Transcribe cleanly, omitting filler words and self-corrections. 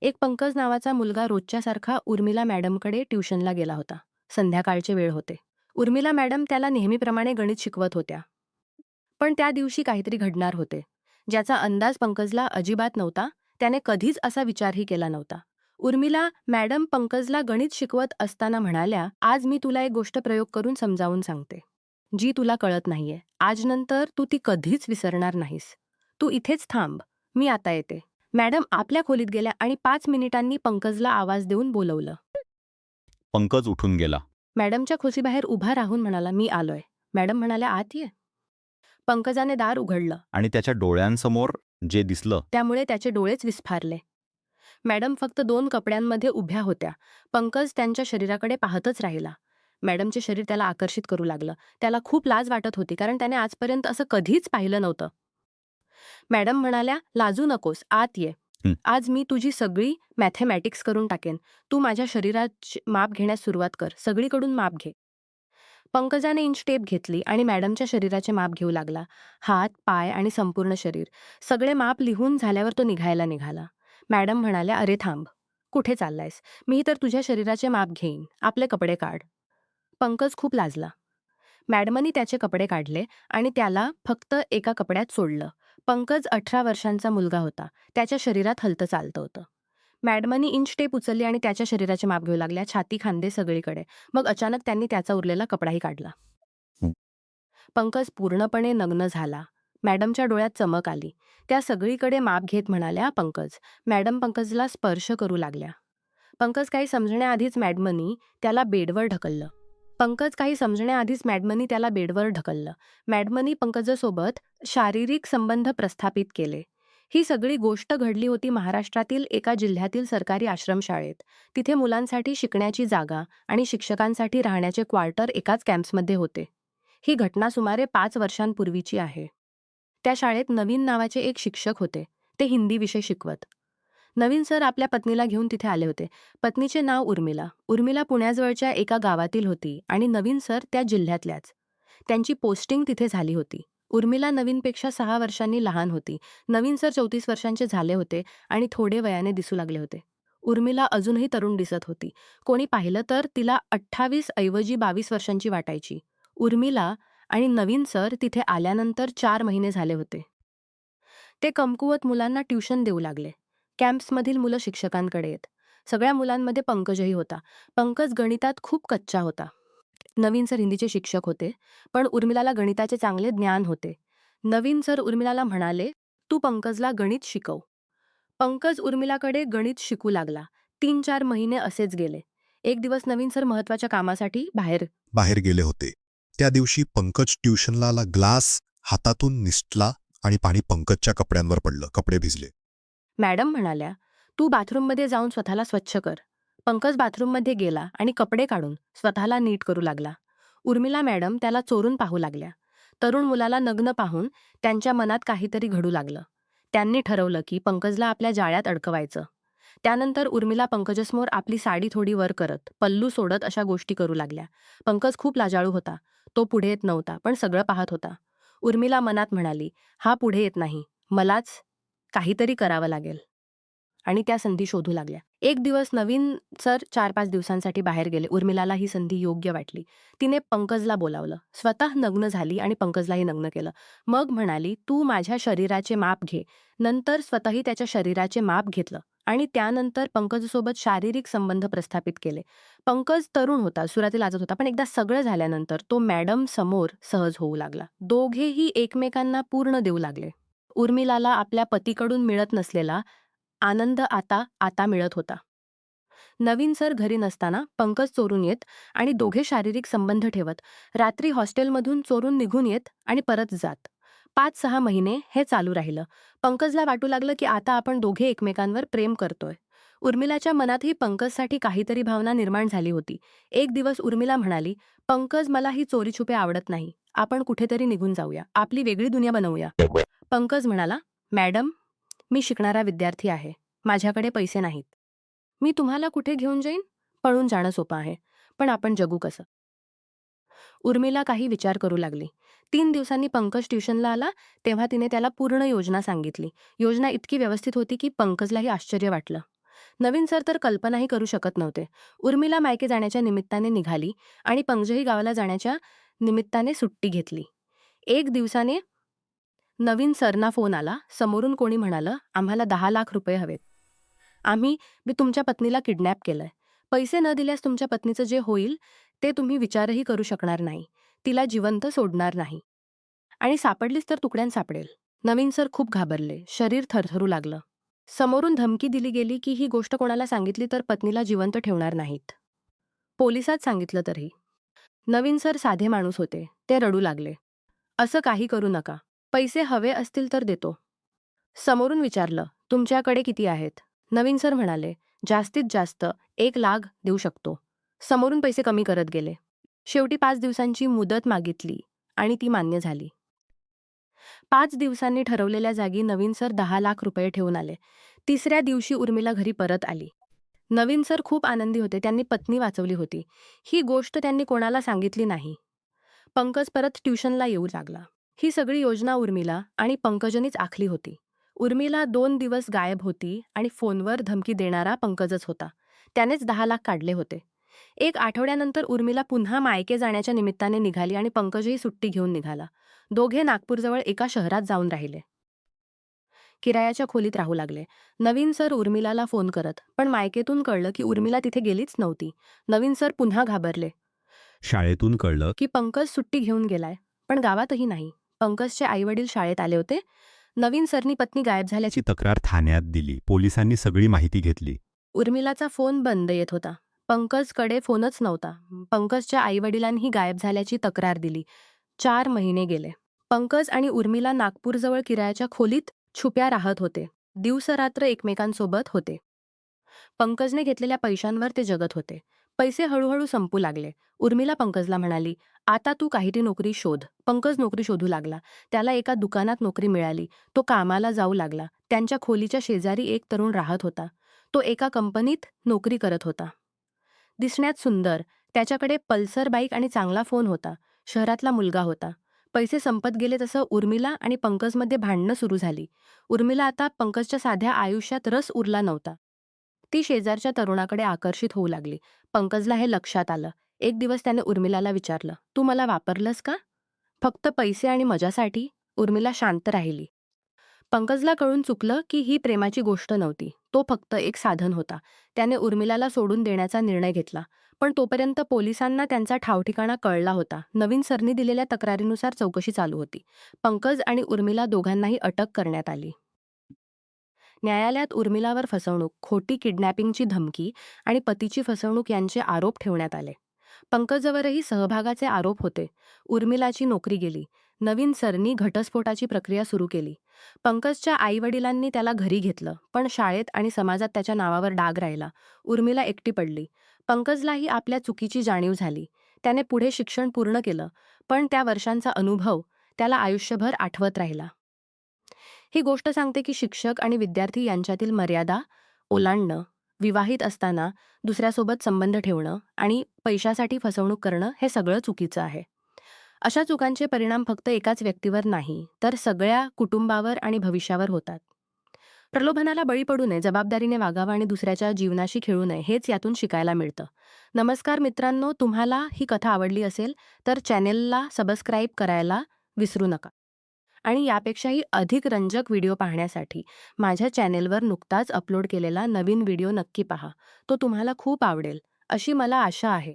एक पंकज नावाचा मुलगा रोजच्यासारखा उर्मिला मॅडमकडे ट्युशनला गेला होता. संध्याकाळचे वेळ होते. उर्मिला मॅडम त्याला नेहमीप्रमाणे गणित शिकवत होत्या. पण त्या दिवशी काहीतरी घडणार होते, ज्याचा अंदाज पंकजला अजिबात नव्हता. त्याने कधीच असा विचारही केला नव्हता. उर्मिला मॅडम पंकजला गणित शिकवत असताना म्हणाल्या, "आज मी तुला एक गोष्ट प्रयोग करून समजावून सांगते, जी तुला कळत नाहीये. आजनंतर तू ती कधीच विसरणार नाहीस. तू इथेच थांब, मी आता येते." मॅडम आपल्या खोलीत गेल्या आणि 5 मिनिटांनी पंकजला आवाज देऊन बोलवलं. पंकज उठून गेला मॅडमच्या खोलीबाहेर उभा राहून म्हणाला, "मी आलोय." मॅडम म्हणाल्या, "आत ये." पंकजाने दार उघडलं. आणि त्याच्या डोळ्यांसमोर जे दिसलं त्यामुळे त्याचे डोळेच विस्फारले. मॅडम फक्त 2 कपड्यांमध्ये उभ्या होत्या. पंकज त्यांच्या शरीराकडे पाहतच राहिला. मॅडमचे शरीर त्याला आकर्षित करू लागलं. त्याला खूप लाज वाटत होती, कारण त्याने आजपर्यंत असं कधीच पाहिलं नव्हतं. मॅडम म्हणाल्या, "लाजू नकोस, आत ये. हं. आज मी तुझी सगळी मॅथेमॅटिक्स करून टाकेन. तू माझ्या शरीराची माप घेण्यास सुरुवात कर. सगळीकडून माप घे." पंकजाने इंच टेप घेतली आणि मॅडमच्या शरीराचे माप घेऊ लागला. हात, पाय आणि संपूर्ण शरीर. सगळे माप लिहून झाल्यावर तो निघाला. मॅडम म्हणाल्या, "अरे थांब. कुठे चाललायस? मी तर तुझ्या शरीराचे माप घेईन. आपले कपडे काढ." पंकज खूप लाजला. मॅडमनी त्याचे कपडे काढले आणि त्याला फक्त एका कपड्यात सोडलं. पंकज 18 वर्षांचा मुलगा होता. त्याच्या शरीरात हलतं चालतं होतं. मॅडमनी इंच टेप उचलली आणि त्याच्या शरीराचे माप घेऊ लागल्या, छाती, खांदे सगळीकडे. मग अचानक त्यांनी त्याचा उरलेला कपडाही काढला. हं. पंकज पूर्णपणे नग्न झाला. मॅडमच्या डोळ्यात चमक आली. त्या सगळीकडे माप घेत म्हणाल्या, "पंकज." मॅडम पंकजला स्पर्श करू लागल्या. पंकज काही समजण्याआधीच मॅडमनी त्याला बेडवर ढकललं. मॅडमनी पंकजसोबत शारीरिक संबंध प्रस्थापित केले. ही सगळी गोष्ट घडली होती महाराष्ट्रातील एका जिल्ह्यातील सरकारी आश्रमशाळेत. तिथे मुलांसाठी शिकण्याची जागा आणि शिक्षकांसाठी राहण्याचे क्वार्टर एकाच कॅम्प्समध्ये होते. ही घटना सुमारे 5 वर्षांपूर्वीची आहे. त्या शाळेत नवीन नावाचे एक शिक्षक होते. ते हिंदी विषय शिकवत. नवीन सर आपल्या पत्नीला घेऊन तिथे आले होते. पत्नीचे नाव उर्मिला. उर्मिला पुण्याजवळच्या एका गावातील होती आणि नवीन सर त्या जिल्ह्यातल्याच. त्यांची पोस्टिंग तिथे झाली होती. उर्मिला नवीनपेक्षा 6 वर्षांनी लहान होती. नवीन सर 34 वर्षांचे झाले होते आणि थोडे वयाने दिसू लागले होते. उर्मिला अजूनही तरुण दिसत होती. कोणी पाहिलं तर तिला 28 ऐवजी 22 वर्षांची वाटायची. उर्मिला आणि नवीन सर तिथे आल्यानंतर 4 महिने झाले होते. ते कमकुवत मुलांना ट्युशन देऊ लागले. कॅम्प्समधील मुलं शिक्षकांकडे येत. सगळ्या मुलांमध्ये पंकजही होता. पंकज गणितात खूप कच्चा होता. नवीन सर हिंदीचे शिक्षक होते, पण उर्मिलाला गणिताचे चांगले ज्ञान होते. नवीन सर उर्मिलाला म्हणाले, "तू पंकजला गणित शिकव." पंकज उर्मिलाकडे गणित शिकू लागला. 3-4 महिने असेच गेले. एक दिवस नवीन सर महत्त्वाच्या कामासाठी बाहेर. बाहेर गेले होते. त्या दिवशी पंकज ट्युशनला आला. ग्लास हातातून निसटला आणि पाणी पंकजच्या कपड्यांवर पडलं. कपडे भिजले. मॅडम म्हणाल्या, "तू बाथरूममध्ये जाऊन स्वतःला स्वच्छ कर." पंकज बाथरूममध्ये गेला आणि कपडे काढून स्वतःला नीट करू लागला. उर्मिला मॅडम त्याला चोरून पाहू लागल्या. तरुण मुलाला नग्न पाहून त्यांच्या मनात काहीतरी घडू लागलं. त्यांनी ठरवलं की पंकजला आपल्या जाळ्यात अडकवायचं. त्यानंतर उर्मिला पंकजसमोर आपली साडी थोडी वर करत, पल्लू सोडत अशा गोष्टी करू लागल्या. पंकज खूप लाजाळू होता. तो पुढे येत नव्हता, पण सगळं पाहत होता. उर्मिला मनात म्हणाली, "हा पुढे येत नाही. मलाच काहीतरी करावं लागेल." आणि त्या संधी शोधू लागल्या. एक दिवस नवीन सर 4-5 दिवसांसाठी बाहेर गेले. उर्मिलाला ही संधी योग्य वाटली. तिने पंकजला बोलावलं. स्वतः नग्न झाली आणि पंकजलाही नग्न केलं. मग म्हणाली, "तू माझ्या शरीराचे माप घे." नंतर स्वतःही त्याच्या शरीराचे माप घेतलं आणि त्यानंतर पंकजसोबत शारीरिक संबंध प्रस्थापित केले. पंकज तरुण होता, सुरुवातीला लाजत होता, पण एकदा सगळं झाल्यानंतर तो मॅडम समोर सहज होऊ लागला. दोघेही एकमेकांना पूर्ण देऊ लागले. उर्मिलाला आपल्या पतीकडून मिळत नसलेला आनंद आता मिळत होता. नवीन सर घरी नसताना पंकज चोरून येत आणि दोघे शारीरिक संबंध ठेवत. रात्री हॉस्टेलमधून चोरून निघून येत आणि परत जात. 5-6 महिने हे चालू राहिलं. पंकजला वाटू लागलं की आता आपण दोघे एकमेकांवर प्रेम करतोय. उर्मिलाच्या मनातही पंकजसाठी काहीतरी भावना निर्माण झाली होती. एक दिवस उर्मिला म्हणाली, "पंकज, मला ही चोरी-छुपे आवडत नाही. आपण कुठेतरी निघून जाऊया. आपली वेगळी दुनिया बनवूया." पंकज म्हणाला, "मॅडम, मी शिकणारा विद्यार्थी आहे. माझ्याकडे पैसे नाहीत. मी तुम्हाला कुठे घेऊन जाईन? पळून जाणं सोपं आहे. पण आपण जगू कसं?" उर्मिला काही विचार करू लागली. 3 दिवसांनी पंकज ट्युशनला आला, तेव्हा तिने त्याला पूर्ण योजना सांगितली. योजना इतकी व्यवस्थित होती की पंकजलाही आश्चर्य वाटलं. नवीन सर तर कल्पनाही करू शकत नव्हते. उर्मिला मायके जाण्याच्या निमित्ताने निघाली आणि पंकजही गावाला जाण्याच्या निमित्ताने सुट्टी घेतली. एक दिवसाने नवीन सरना फोन आला. समोरून कोणी म्हणालं, "आम्हाला 10 लाख रुपये हवेत. मी तुमच्या पत्नीला किडनॅप केलंय. पैसे न दिल्यास तुमच्या पत्नीचं जे होईल ते तुम्ही विचारही करू शकणार नाही. तिला जिवंत सोडणार नाही. आणि सापडलीच तर तुकड्यान सापडेल." नवीन सर खूप घाबरले. शरीर थरथरू लागलं. समोरून धमकी दिली गेली की ही गोष्ट कोणाला सांगितली तर पत्नीला जिवंत ठेवणार नाहीत. पोलिसात सांगितलं तरी. नवीन सर साधे माणूस होते. ते रडू लागले. "असं काही करू नका. पैसे हवे असतील तर देतो." समोरून विचारलं, "तुमच्याकडे किती आहेत?" नवीन सर म्हणाले, "जास्तीत जास्त 1 लाख देऊ शकतो." समोरून पैसे कमी करत गेले. शेवटी 5 दिवसांची मुदत मागितली आणि ती मान्य झाली. 5 दिवसांनी ठरवलेल्या जागी नवीन सर 10 लाख रुपये ठेवून आले. तिसऱ्या दिवशी उर्मिला घरी परत आली. नवीन सर खूप आनंदी होते. त्यांनी पत्नी वाचवली होती. ही गोष्ट त्यांनी कोणाला सांगितली नाही. पंकज परत ट्युशनला येऊ लागला. ही सगळी योजना उर्मिला आणि पंकजनीच आखली होती. उर्मिला 2 दिवस गायब होती आणि फोनवर धमकी देणारा पंकजच होता. त्यानेच 10 लाख काढले होते. 1 आठवड्यानंतर उर्मिला पुन्हा मायके जाण्याच्या निमित्ताने निघाली आणि पंकजही सुट्टी घेऊन निघाला. दोघे नागपूरजवळ एका शहरात जाऊन राहिले. किरायाच्या खोलीत राहू लागले. नवीन सर उर्मिलाला फोन करत, पण मायकेतून कळलं की उर्मिला तिथे गेलीच नव्हती. नवीन सर पुन्हा घाबरले शाळेतून कळलं की पंकज सुट्टी घेऊन गेलाय, पण गावातही नाही. पंकजचे आईवडील शाळेत आले होते. नवीन सरनी पत्नी गायब झाल्याची ची तक्रार ठाण्यात दिली. पोलिसांनी सगळी माहिती घेतली. उर्मिलाचा फोन बंद येत होता. पंकजकडे फोनच नव्हता. पंकजच्या आईवडिलांनी गायब झाल्याची तक्रार दिली. 4 महिने गेले. पंकज आणि उर्मिला नागपूरजवळ किरायाच्या खोलीत छुप्या राहत होते. दिवसरात्र एकमेकांसोबत होते. पंकजने घेतलेल्या पैशांवर ते जगत होते. पैसे हळूहळू संपू लागले. उर्मिला पंकजला म्हणाली, "आता तू काहीतरी नोकरी शोध." पंकज नोकरी शोधू लागला. त्याला एका दुकानात नोकरी मिळाली. तो कामाला जाऊ लागला. त्यांच्या खोलीच्या शेजारी एक तरुण राहत होता. तो एका कंपनीत नोकरी करत होता. दिसण्यात सुंदर. त्याच्याकडे पल्सर बाईक आणि चांगला फोन होता. शहरातला मुलगा होता. पैसे संपत गेले तसं उर्मिला आणि पंकजमध्ये भांडणं सुरू झाली. उर्मिला आता पंकजच्या साध्या आयुष्यात रस उरला नव्हता. ती शेजारच्या तरुणाकडे आकर्षित होऊ लागली. पंकजला हे लक्षात आलं. एक दिवस त्याने उर्मिलाला विचारलं, "तू मला वापरलंस का?" "फक्त पैसे आणि मजासाठी." उर्मिला शांत राहिली. पंकजला कळून चुकलं की ही प्रेमाची गोष्ट नव्हती. तो फक्त एक साधन होता. त्याने उर्मिलाला सोडून देण्याचा निर्णय घेतला. पण तोपर्यंत पोलिसांना त्यांचा ठावठिकाणा कळला होता. नवीन सरनी दिलेल्या तक्रारीनुसार चौकशी चालू होती. पंकज आणि उर्मिला दोघांनाही अटक करण्यात आली. न्यायालयात उर्मिलावर फसवणूक, खोटी किडनॅपिंगची धमकी आणि पतीची फसवणूक यांचे आरोप ठेवण्यात आले. पंकजवरही सहभागाचे आरोप होते. उर्मिलाची नोकरी गेली. नवीन सरनी घटस्फोटाची प्रक्रिया सुरू केली. पंकजच्या आईवडिलांनी त्याला घरी घेतलं, पण शाळेत आणि समाजात त्याच्या नावावर डाग राहिला. उर्मिला एकटी पडली. पंकजलाही आपल्या चुकीची जाणीव झाली. त्याने पुढे शिक्षण पूर्ण केलं, पण त्या वर्षांचा अनुभव त्याला आयुष्यभर आठवत राहिला. ही गोष्ट सांगते की शिक्षक आणि विद्यार्थी यांच्यातील मर्यादा ओलांडणं, विवाहित असताना दुसऱ्यासोबत संबंध ठेवणं आणि पैशासाठी फसवणूक करणं हे सगळं चुकीचं आहे. अशा चुकांचे परिणाम फक्त एकाच व्यक्तीवर नाही, तर सगळ्या कुटुंबावर आणि भविष्यावर होतात. प्रलोभनाला बळी पडू नये, जबाबदारीने वागावं आणि दुसऱ्याच्या जीवनाशी खेळू नये, हेच यातून शिकायला मिळतं. नमस्कार मित्रांनो, तुम्हाला ही कथा आवडली असेल तर चॅनेलला सबस्क्राईब करायला विसरू नका. आणि यापेक्षाही अधिक रंजक व्हिडिओ पाहण्यासाठी माझ्या चॅनेलवर नुकताच अपलोड केलेला नवीन व्हिडिओ नक्की पहा. तो तुम्हाला खूप आवडेल, अशी मला आशा आहे.